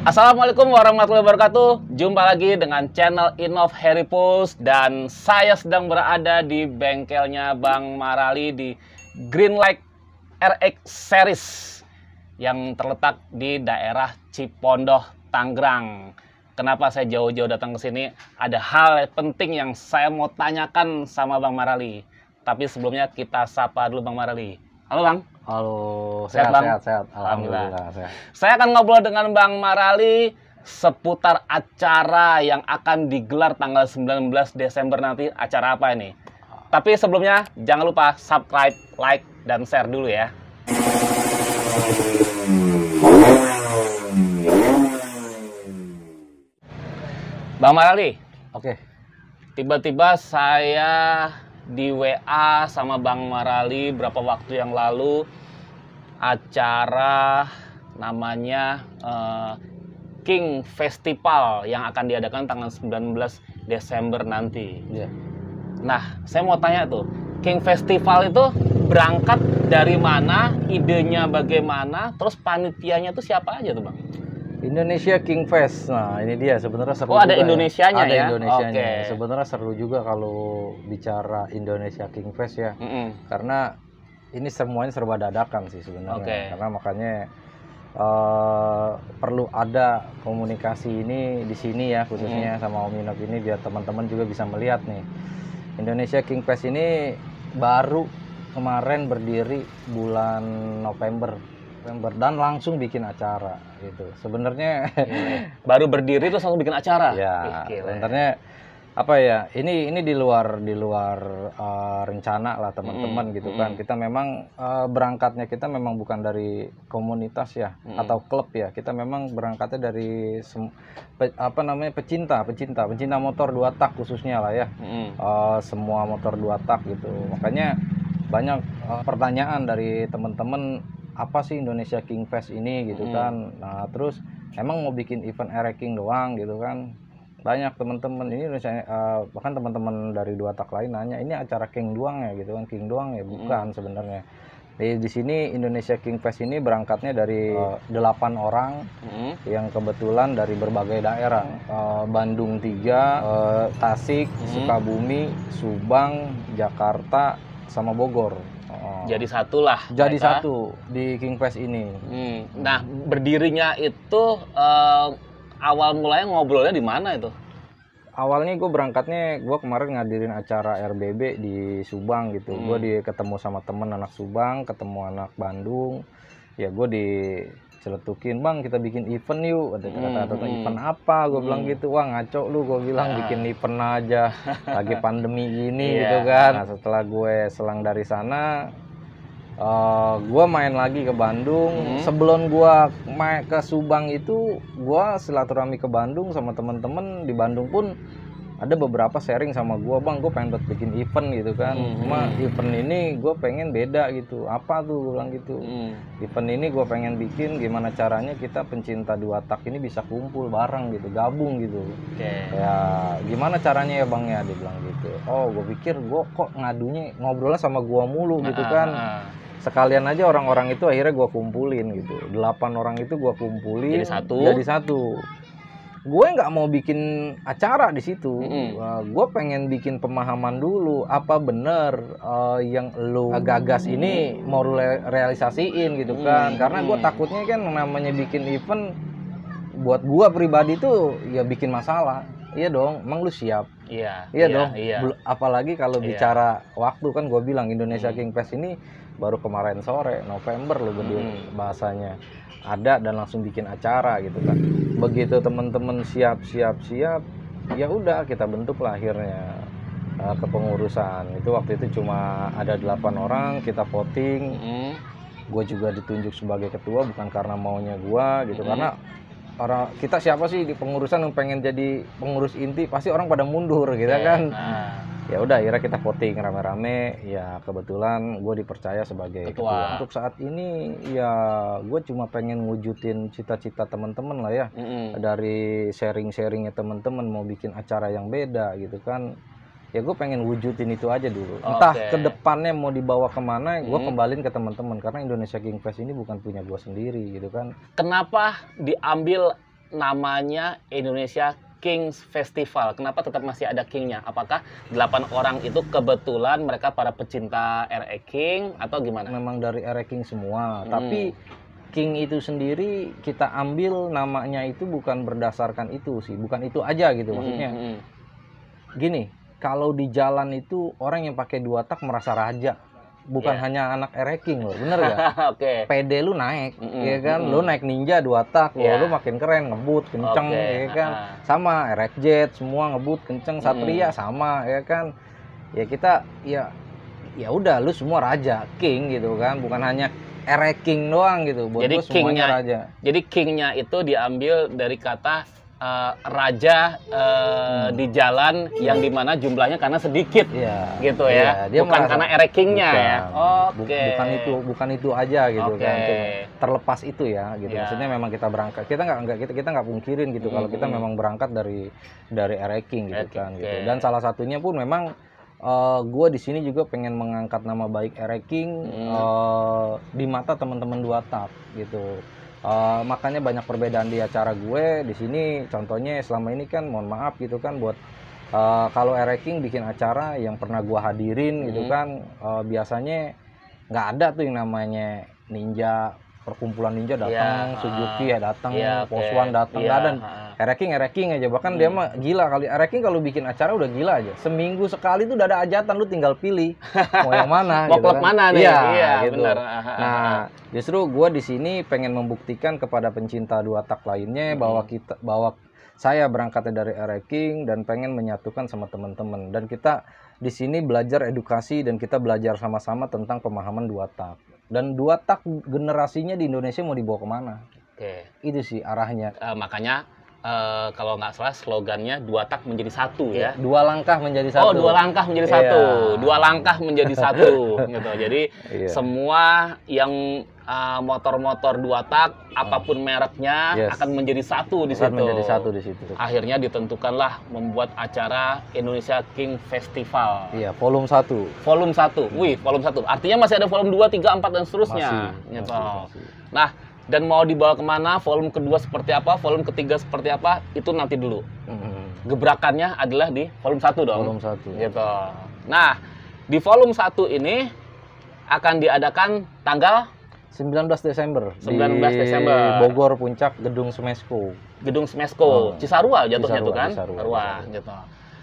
Assalamualaikum warahmatullahi wabarakatuh. Jumpa lagi dengan channel Innov Harry Pulse dan saya sedang berada di bengkelnya Bang Marali di Greenlight RX Series yang terletak di daerah Cipondoh, Tangerang. Kenapa saya jauh-jauh datang ke sini? Ada hal penting yang saya mau tanyakan sama Bang Marali. Tapi sebelumnya kita sapa dulu Bang Marali. Halo Bang. Halo, Sehat, Bang? sehat. Alhamdulillah, sehat. Saya akan ngobrol dengan Bang Marali seputar acara yang akan digelar tanggal 19 Desember nanti. Acara apa ini? Tapi sebelumnya jangan lupa subscribe, like, dan share dulu ya. Bang Marali, Oke, tiba-tiba saya di WA sama Bang Marali berapa waktu yang lalu acara namanya King Festival yang akan diadakan tanggal 19 Desember nanti. iya. Nah, saya mau tanya tuh, King Festival itu berangkat dari mana, idenya bagaimana, terus panitianya tuh siapa aja tuh Bang? Indonesia King Fest. Nah, ini dia sebenarnya seru Oh, ada juga Indonesianya Ada ya? Indonesianya. Oke. Sebenarnya seru juga kalau bicara Indonesia King Fest ya. Karena ini semuanya serba dadakan sih sebenarnya. Oke. Karena makanya perlu ada komunikasi ini di sini ya, khususnya sama Om Inok ini biar teman-teman juga bisa melihat nih. Indonesia King Fest ini baru kemarin berdiri bulan November dan langsung bikin acara gitu. Sebenarnya Baru berdiri terus langsung bikin acara? ya, Gila. sebenarnya apa ya? Ini di luar rencana lah teman-teman gitu kan. Kita memang berangkatnya kita memang bukan dari komunitas ya atau klub ya. Kita memang berangkatnya dari pecinta motor 2 tak khususnya lah ya. Semua motor 2 tak gitu. Makanya banyak pertanyaan dari teman-teman, apa sih Indonesia King Fest ini gitu kan. Nah, terus emang mau bikin event ereking doang gitu kan. Banyak teman-teman ini bahkan teman-teman dari 2 tak lain nanya, ini acara King doang ya gitu kan. King doang ya, bukan sebenarnya. Di sini Indonesia King Fest ini berangkatnya dari 8 orang yang kebetulan dari berbagai daerah. Bandung 3, Tasik, Sukabumi, Subang, Jakarta, sama Bogor. Jadi satu lah. Jadi mereka. satu di King Fest ini. Nah, berdirinya itu awal mulanya ngobrolnya di mana itu? Awalnya gue berangkatnya, gue kemarin ngadirin acara RBB di Subang gitu. Gue ketemu sama temen anak Subang, ketemu anak Bandung. Ya gue diceletukin, Bang kita bikin event yuk. Kata-kata event apa? Gue bilang gitu. Wah ngaco lu, gue bilang bikin event aja. Lagi pandemi gini gitu kan. Nah, setelah gue selang dari sana, gue main lagi ke Bandung. Sebelum gue main ke Subang itu, gue silaturahmi ke Bandung sama temen-temen di Bandung pun ada beberapa sharing sama gue, Bang gue pengen buat bikin event gitu kan. Cuma event ini gue pengen beda gitu. Apa tuh? Gue bilang gitu. Event ini gue pengen bikin gimana caranya kita pencinta 2 tak ini bisa kumpul bareng gitu, gabung gitu. Ya gimana caranya ya Bang ya, dia bilang gitu. Oh gue pikir gue kok ngobrolnya sama gue mulu gitu kan. Sekalian aja orang-orang itu akhirnya gue kumpulin gitu. 8 orang itu gue kumpulin jadi satu. Gue nggak mau bikin acara di situ. Gue pengen bikin pemahaman dulu, apa bener yang lu gagas ini mau realisasiin gitu kan. Karena gue takutnya kan namanya bikin event buat gue pribadi tuh ya bikin masalah. Iya dong, emang lu siap? Iya dong. Apalagi kalau bicara waktu kan, gue bilang Indonesia King Fest ini baru kemarin sore, November lo bahasanya ada dan langsung bikin acara gitu kan. Begitu teman-teman siap, ya udah kita bentuk lah akhirnya kepengurusan. Itu waktu itu cuma ada 8 orang, kita voting. Gue juga ditunjuk sebagai ketua bukan karena maunya gue gitu, karena kita siapa sih di pengurusan yang pengen jadi pengurus inti, pasti orang pada mundur gitu kan. Ya udah akhirnya kita voting rame-rame, ya kebetulan gue dipercaya sebagai ketua. Untuk saat ini ya gue cuma pengen wujudin cita-cita teman-teman lah ya. Dari sharing-sharingnya teman-teman mau bikin acara yang beda gitu kan. ya gue pengen wujudin itu aja dulu. Entah ke depannya mau dibawa kemana, gue kembaliin ke teman-teman, karena Indonesia King Fest ini bukan punya gue sendiri gitu kan. Kenapa diambil namanya Indonesia Kings Festival? Kenapa tetap masih ada King-nya? Apakah 8 orang itu kebetulan mereka para pecinta RE King atau gimana? Memang dari RE King semua, tapi King itu sendiri kita ambil namanya itu bukan berdasarkan itu sih, bukan itu aja gitu maksudnya. Gini, kalau di jalan itu orang yang pakai 2 tak merasa raja. Bukan hanya anak RE King loh, bener gak? Oke. PD lu naik, ya kan? Lu naik Ninja 2 tak, lu makin keren, ngebut kenceng, ya kan? Sama RX Jet semua ngebut kenceng, Satria sama, ya kan? Ya kita ya udah lu semua raja, king gitu kan, bukan hanya RE King doang gitu. Buat Jadi gua semuanya raja. Jadi King-nya itu diambil dari kata raja di jalan yang dimana jumlahnya karena sedikit, gitu ya. Dia bukan karena RE King-nya ya. Oke. Bukan itu aja gitu kan. Terlepas itu ya gitu. Maksudnya memang kita berangkat. Kita nggak pungkirin gitu kalau kita memang berangkat dari RE King gitu kan gitu. Dan salah satunya pun memang gue di sini juga pengen mengangkat nama baik RE King di mata teman-teman 2 tak gitu. Makanya banyak perbedaan di acara gue di sini. Contohnya selama ini kan mohon maaf gitu kan buat kalau RE King bikin acara yang pernah gue hadirin gitu kan, biasanya nggak ada tuh yang namanya Ninja, perkumpulan Ninja datang, Suzuki ya datang, Poswan datang, nggak ada. RE King aja, bahkan dia mah gila kali. RE King kalau bikin acara udah gila aja. Seminggu sekali tuh udah ada hajatan, lu tinggal pilih mau yang mana. Mau gitu klub kan. mana nih? Iya, gitu. Benar. Nah, justru gue di sini pengen membuktikan kepada pencinta 2 tak lainnya bahwa saya berangkatnya dari RE King dan pengen menyatukan sama teman-teman. Dan kita di sini belajar edukasi dan kita belajar sama-sama tentang pemahaman 2 tak. Dan 2 tak generasinya di Indonesia mau dibawa kemana? Itu sih arahnya. Makanya kalau nggak salah slogannya 2 tak menjadi satu ya. 2 langkah menjadi satu. 2 langkah menjadi satu. 2 langkah menjadi satu gitu. Jadi semua yang motor-motor 2 tak apapun mereknya akan menjadi satu di situ. Menjadi satu di situ. Akhirnya ditentukanlah membuat acara Indonesia King Festival. Iya, volume 1. Volume 1. Wih, volume 1. Artinya masih ada volume 2, 3, 4 dan seterusnya. Gitu. Masih. Nah, dan mau dibawa kemana, volume kedua seperti apa, volume ketiga seperti apa, itu nanti dulu. Gebrakannya adalah di volume 1 dong. Volume 1. Gitu. Nah, di volume 1 ini akan diadakan tanggal 19 Desember 19 di Desember. Bogor Puncak Gedung Smesco. Gedung Smesco, Cisarua jatuhnya Cisarua, tuh kan? Cisarua. Gitu.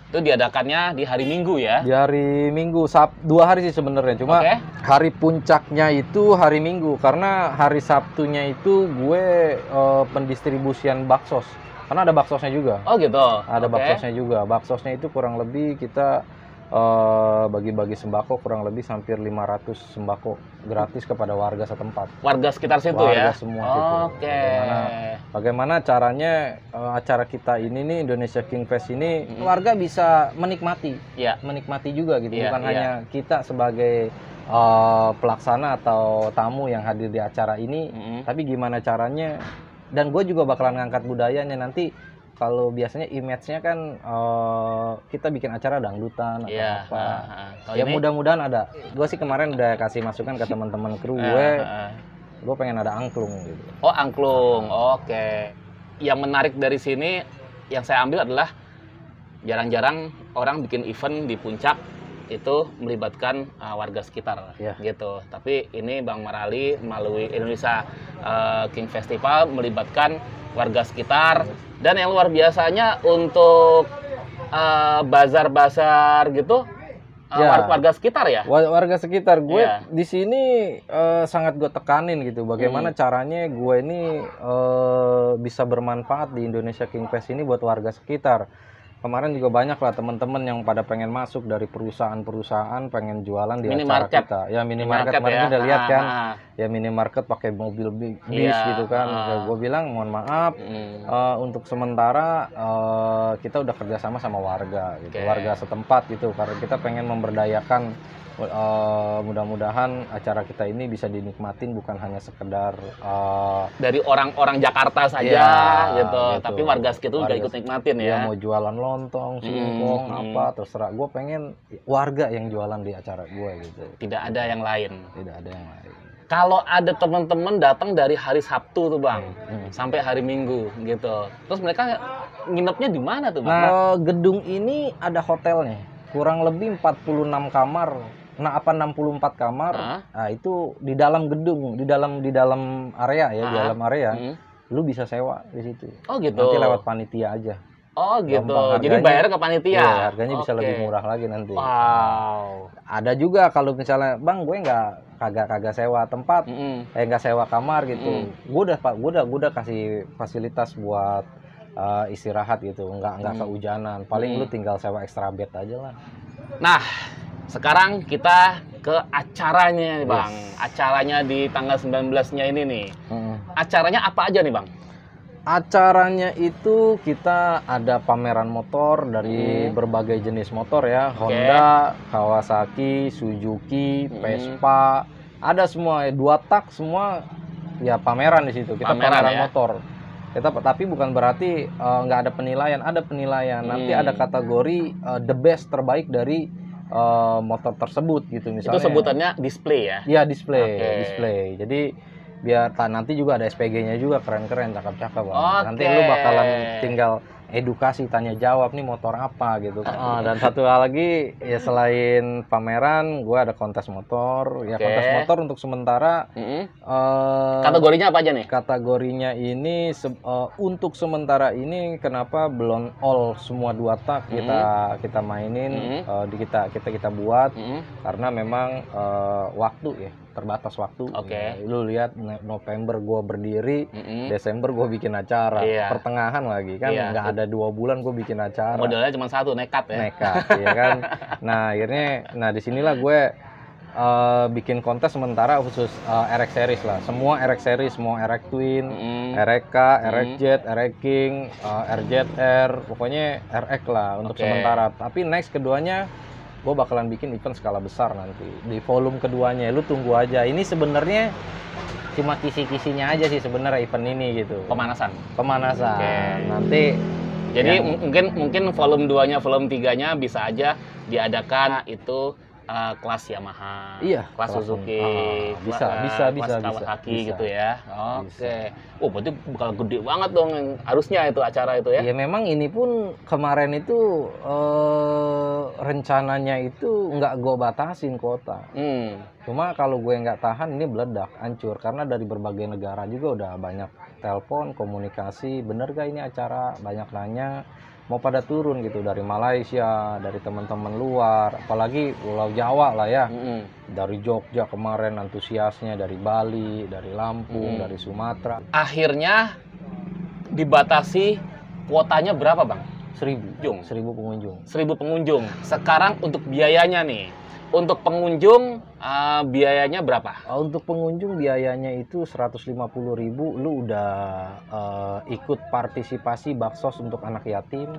Itu diadakannya di hari Minggu ya? Di hari Minggu, 2 hari sih sebenarnya. Cuma hari puncaknya itu hari Minggu karena hari Sabtunya itu gue pendistribusian baksos. Karena ada baksosnya juga. Oh gitu. Ada baksosnya juga. Baksosnya itu kurang lebih kita bagi-bagi sembako kurang lebih hampir 500 sembako gratis kepada warga setempat. Warga sekitar situ warga ya? Semua situ. Bagaimana caranya acara kita ini nih Indonesia King Fest ini warga bisa menikmati. Menikmati juga gitu. Bukan hanya kita sebagai pelaksana atau tamu yang hadir di acara ini, tapi gimana caranya. Dan gue juga bakalan ngangkat budayanya nanti. Kalau biasanya image-nya kan kita bikin acara dangdutan atau apa. Ya mudah-mudahan ada. Gue sih kemarin udah kasih masukan ke teman-teman kru gue. Gue pengen ada angklung gitu. Oh, angklung. Oke. Yang menarik dari sini yang saya ambil adalah jarang-jarang orang bikin event di puncak itu melibatkan warga sekitar gitu. Tapi ini Bang Marali melalui Indonesia King Festival melibatkan warga sekitar. Dan yang luar biasanya untuk bazar-bazar gitu warga sekitar ya? Warga sekitar gue di sini sangat gue tekanin gitu. Bagaimana caranya gue ini bisa bermanfaat di Indonesia King Fest ini buat warga sekitar. Kemarin juga banyak lah teman-teman yang pada pengen masuk dari perusahaan-perusahaan pengen jualan di acara kita. Ya minimarket kemarin udah lihat kan. Ya minimarket pakai mobil bis gitu kan. Gue bilang mohon maaf untuk sementara kita udah kerjasama sama warga gitu. Warga setempat gitu karena kita pengen memberdayakan. Mudah-mudahan acara kita ini bisa dinikmatin bukan hanya sekedar dari orang-orang Jakarta saja gitu, tapi warga sekitar juga ikut nikmatin ya. Mau jualan lontong, singkong, apa terserah. Gue pengen warga yang jualan di acara gue gitu. Tidak ada yang lain. Tidak ada yang lain. Kalau ada teman-teman datang dari hari Sabtu tuh Bang, sampai hari Minggu gitu. Terus mereka nginepnya di mana tuh Bang? Nah, gedung ini ada hotelnya. Kurang lebih 46 kamar. Nah, apa 64 kamar? Nah, itu di dalam gedung, di dalam area ya, di dalam area. Lu bisa sewa di situ. Oh gitu. Nanti lewat panitia aja. Oh gitu. Gampang, Jadi bayarnya ke panitia. Iya, harganya bisa lebih murah lagi nanti. Wow. Ada juga kalau misalnya, Bang, gue kagak sewa tempat, nggak sewa kamar gitu. Gue udah kasih fasilitas buat istirahat gitu, nggak kehujanan. Paling lu tinggal sewa extra bed aja lah. Nah, sekarang kita ke acaranya nih Bang. Acaranya di tanggal 19-nya ini nih. Acaranya apa aja nih Bang? Acaranya itu kita ada pameran motor dari berbagai jenis motor ya. Honda, Kawasaki, Suzuki, Vespa, ada semua, 2 tak semua ya pameran di situ. Kita pameran ya? Motor. Tapi bukan berarti nggak ada penilaian, ada penilaian. Nanti ada kategori the best terbaik dari motor tersebut gitu misalnya. Itu sebutannya display ya? Iya, display. Jadi biar nanti juga ada SPG-nya juga, keren-keren, cakep-cakep. Nanti lu bakalan tinggal edukasi, tanya jawab nih motor apa gitu. Dan satu hal lagi ya, selain pameran gue ada kontes motor ya. Kontes motor untuk sementara kategorinya apa aja nih? Kategorinya ini untuk sementara ini kenapa belum all semua 2 tak kita mainin, kita buat karena memang waktu ya, terbatas waktu. Lu lihat November gue berdiri, Desember gue bikin acara, pertengahan lagi kan, nggak ada 2 bulan gue bikin acara. Modelnya cuma 1, nekat ya. Nekat, ya kan. Nah akhirnya, disinilah gue bikin kontes sementara khusus RX series lah. Semua RX series, semua RX Twin, RX, RX Jet, RX King, RZR, pokoknya RX lah untuk sementara. Tapi next keduanya gue bakalan bikin event skala besar nanti di volume keduanya. Lu tunggu aja. Ini sebenarnya cuma kisi-kisinya aja sih sebenarnya event ini gitu. Pemanasan. Nanti jadi mungkin volume 2-nya, volume 3-nya bisa aja diadakan itu kelas Yamaha, kelas Suzuki, kelas Kawasaki gitu ya. Berarti bakal gede banget dong harusnya itu acara itu ya. Ya memang ini pun kemarin itu rencananya itu nggak gue batasin kota. Cuma kalau gue nggak tahan ini meledak, hancur, karena dari berbagai negara juga udah banyak telepon, komunikasi, bener gak ini acara, banyak nanya. Mau pada turun gitu dari Malaysia, dari teman-teman luar, apalagi Pulau Jawa lah ya. Dari Jogja kemarin antusiasnya, dari Bali, dari Lampung, dari Sumatera. Akhirnya dibatasi kuotanya berapa Bang? 1000 pengunjung. 1000 pengunjung. Sekarang untuk biayanya nih. Untuk pengunjung biayanya berapa? Untuk pengunjung biayanya itu 150.000. Lu udah ikut partisipasi baksos untuk anak yatim,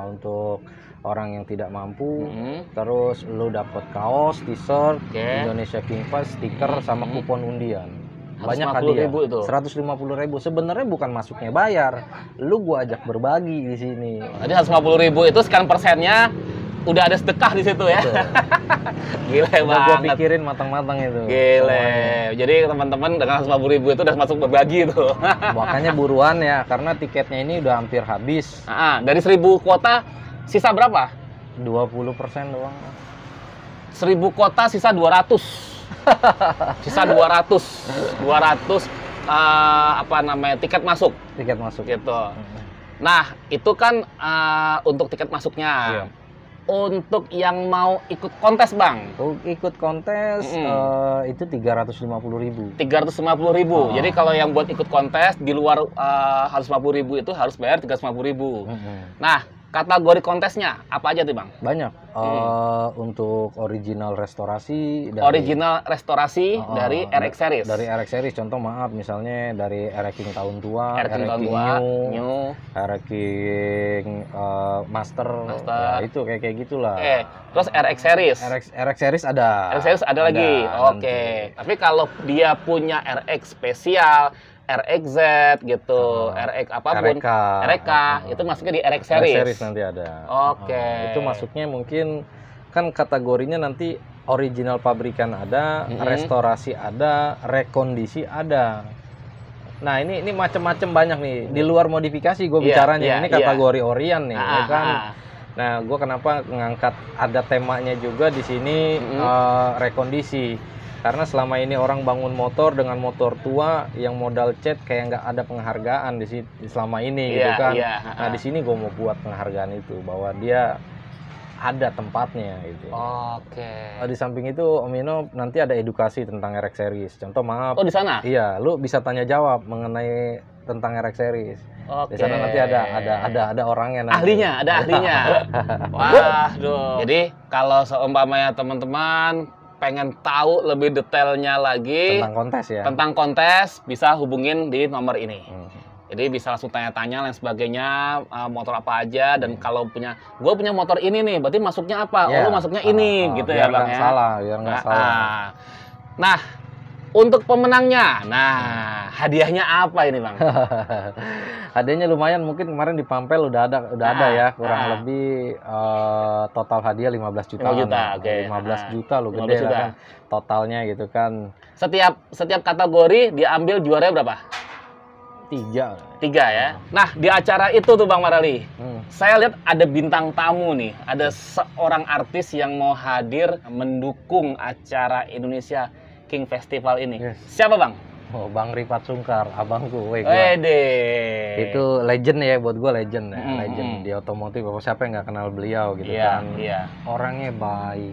untuk orang yang tidak mampu. Terus lu dapat kaos, t-shirt, Indonesia King Pass, stiker, sama kupon undian. Banyak hadiah. 150.000. Sebenarnya bukan masuknya bayar, lu gua ajak berbagi di sini. Jadi 150.000 itu sekian persennya udah ada sedekah di situ ya. Gile banget. Gue pikirin matang-matang itu. Gile. Semuanya. Jadi teman-teman dengan 150.000 itu udah masuk berbagi tuh. Makanya buruan ya, karena tiketnya ini udah hampir habis. Dari 1000 kuota sisa berapa? 20% doang. 1000 kuota sisa 200. Sisa 200 tiket masuk. Tiket masuk. Gitu. Nah, itu kan untuk tiket masuknya. Untuk yang mau ikut kontes Bang, ikut kontes itu 350.000. 350.000. Jadi kalau yang buat ikut kontes di luar 150.000 itu harus bayar 350.000. Nah, kategori kontesnya apa aja tuh Bang? Banyak. Untuk original restorasi dari RX series. Dari RX series, contoh misalnya dari RX King tahun tua, RX King New, RX King Master. Ya, itu kayak gitulah. Terus RX series. RX series ada. RX series ada lagi. Tapi kalau dia punya RX spesial, RXZ gitu, RX apapun, RK itu masuknya di RX series. RX series nanti ada. Itu masuknya mungkin kan kategorinya nanti original pabrikan ada, restorasi ada, rekondisi ada. Nah ini macam-macam banyak nih. Di luar modifikasi gue bicaranya. Ini kategori Orion nih, ya kan. Nah gue kenapa ngangkat ada temanya juga di sini rekondisi. Karena selama ini orang bangun motor dengan motor tua yang modal cat kayak nggak ada penghargaan di selama ini gitu kan. Nah di sini gue mau buat penghargaan itu bahwa dia ada tempatnya gitu. Di samping itu Om Ino nanti ada edukasi tentang RX series. Contoh maaf. Oh di sana? Iya, lu bisa tanya jawab mengenai tentang RX series. Di sana nanti ada orangnya. Ahlinya, ada ahlinya. Waduh. Jadi kalau seumpamanya teman-teman pengen tahu lebih detailnya lagi tentang kontes ya. Tentang kontes bisa hubungin di nomor ini. Jadi bisa langsung tanya-tanya lain sebagainya, motor apa aja, dan kalau gue punya motor ini nih, berarti masuknya apa? Oh lu masuknya ini, gitu ya Bang ya? Biar nggak salah. Nah, untuk pemenangnya, hadiahnya apa ini Bang? Hadiahnya lumayan, mungkin kemarin di Pampel udah ada ya, kurang lebih total hadiah 15 juta. 15 juta lo gede lah kan totalnya gitu kan. Setiap kategori diambil juaranya berapa? 3 ya. Nah di acara itu tuh Bang Marali, saya lihat ada bintang tamu nih, ada seorang artis yang mau hadir mendukung acara Indonesia King Festival ini. Siapa Bang? Oh Bang Rifat Sungkar, abangku. Itu legend ya, buat gue legend ya, legend di otomotif. Siapa yang nggak kenal beliau gitu kan? Orangnya baik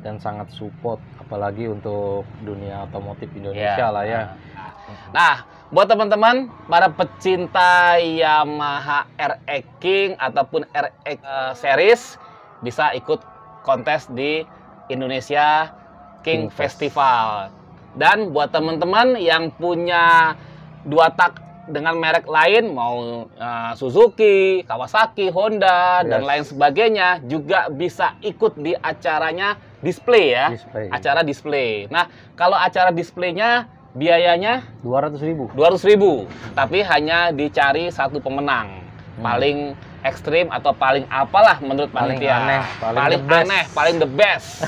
dan sangat support, apalagi untuk dunia otomotif Indonesia lah ya. Nah, buat teman-teman para pecinta Yamaha RX King ataupun RX series bisa ikut kontes di Indonesia King Festival. Dan buat teman-teman yang punya 2 tak dengan merek lain, mau Suzuki, Kawasaki, Honda, dan lain sebagainya, juga bisa ikut di acaranya display ya. Acara display. Nah, kalau acara displaynya biayanya 200.000. 200.000, tapi hanya dicari satu pemenang paling ekstrim atau paling apalah menurut panitia. Paling aneh, paling the best.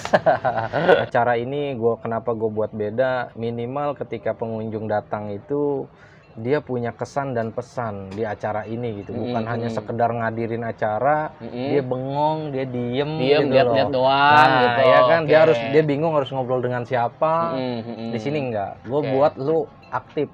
Acara ini kenapa gue buat beda, minimal ketika pengunjung datang itu dia punya kesan dan pesan di acara ini gitu, bukan hanya sekedar ngadirin acara, dia bengong, dia diem gitu lihat doang gitu. Ya kan, dia bingung harus ngobrol dengan siapa. Di sini enggak, gue buat lu aktif,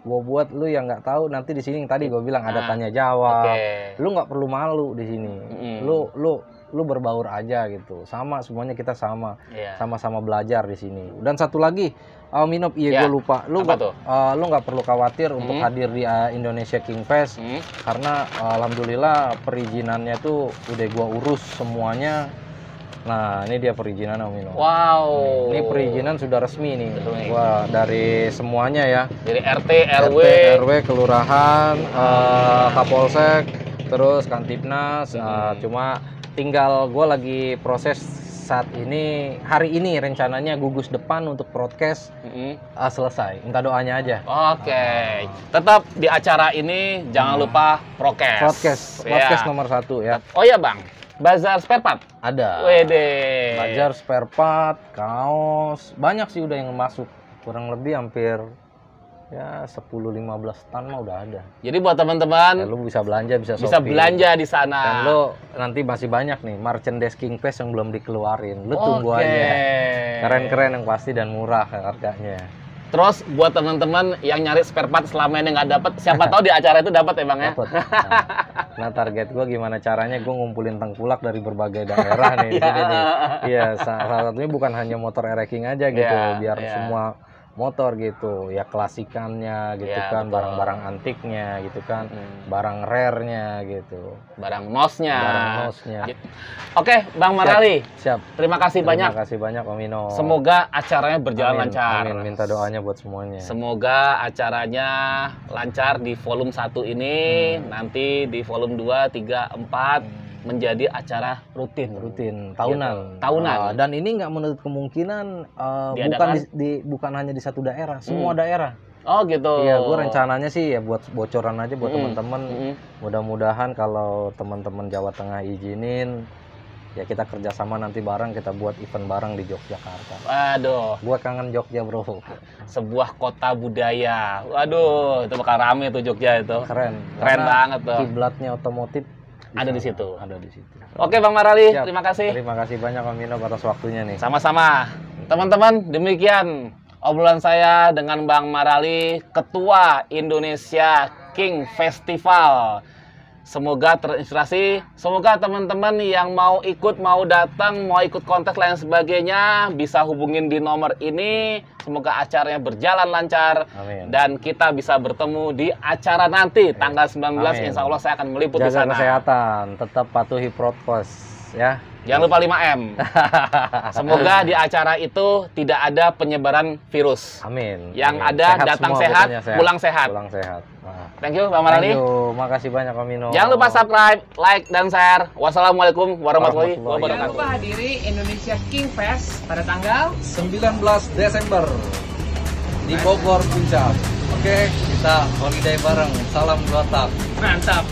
gue buat lu yang nggak tahu nanti di sini yang tadi gue bilang ada tanya jawab, lu nggak perlu malu di sini, lu berbaur aja gitu, semuanya kita sama-sama belajar di sini. Dan satu lagi, Minop, gue lupa, lu nggak perlu khawatir untuk hadir di Indonesia King Fest, karena alhamdulillah perizinannya tuh udah gue urus semuanya. Nah ini dia perizinan Minop. Wow. Ini perizinan sudah resmi nih. Wah, dari semuanya ya. Dari RT, RW, kelurahan, Kapolsek, terus Kantipnas, cuma tinggal gue lagi proses saat ini, hari ini rencananya gugus depan untuk broadcast selesai. Minta doanya aja. Tetap di acara ini jangan lupa prokes nomor 1 ya. Oh ya Bang, bazar spare part ada. Bazar spare part, kaos, banyak sih udah yang masuk. Kurang lebih hampir ya 10-15 tan mah udah ada. Jadi buat teman-teman, lu bisa belanja, bisa belanja di sana. Dan lu nanti masih banyak nih merchandise King Fest yang belum dikeluarin. Lu tunggu aja. Keren-keren yang pasti dan murah harganya. Terus buat teman-teman yang nyari spare part selama ini nggak dapat, siapa tahu di acara itu dapat ya Bang ya. Nah target gue gimana caranya gue ngumpulin tengkulak dari berbagai daerah nih. Iya, salah satunya bukan hanya motor RX King aja gitu, biar semua motor gitu ya, klasikannya gitu kan, barang-barang antiknya gitu kan, barang rare-nya gitu, barang nosnya. Oke Bang Marali, siap. Terima kasih banyak Om Ino. Semoga acaranya berjalan lancar. Amin. Minta doanya buat semuanya. Semoga acaranya lancar di volume 1 ini, nanti di volume 2, 3, 4 menjadi acara rutin tahunan. Dan ini nggak menutup kemungkinan bukan hanya di satu daerah, semua daerah. Oh gitu. Iya, gue rencananya sih ya buat bocoran aja buat teman-teman. Mudah-mudahan kalau teman-teman Jawa Tengah izinin, Ya kita kerjasama nanti bareng, kita buat event bareng di Yogyakarta. Waduh, Gua kangen Jogja bro. sebuah kota budaya. Waduh, itu bakal rame tuh Jogja itu. Keren. Keren banget tuh. Kiblatnya otomotif Ada di situ. Ada di situ. Oke Bang Marali, Siap. terima kasih. Terima kasih banyak Om Mino atas waktunya nih. Sama-sama. Teman-teman, demikian obrolan saya dengan Bang Marali, Ketua Indonesia King Festival. Semoga terinspirasi, semoga teman-teman yang mau ikut, mau datang, mau ikut kontes lain sebagainya, bisa hubungin di nomor ini. Semoga acaranya berjalan lancar. Amin. Dan kita bisa bertemu di acara nanti, tanggal 19, Amin. insya Allah saya akan meliput di Jaga sana. kesehatan, tetap patuhi prokes ya. Jangan lupa 5M. Semoga di acara itu tidak ada penyebaran virus. Amin. Yang Amin. ada datang semua, sehat, pokoknya pulang sehat. Pulang sehat. Nah. Thank you, Bang Marali. Thank you. Makasih banyak Om Mino. Jangan lupa subscribe, like, dan share. Wassalamualaikum warahmatullahi Warahmatullahi wabarakatuh. Jangan lupa hadiri Indonesia King Fest pada tanggal 19 Desember di Bogor Puncak. Oke, kita holiday bareng. Salam 2 tak. mantap.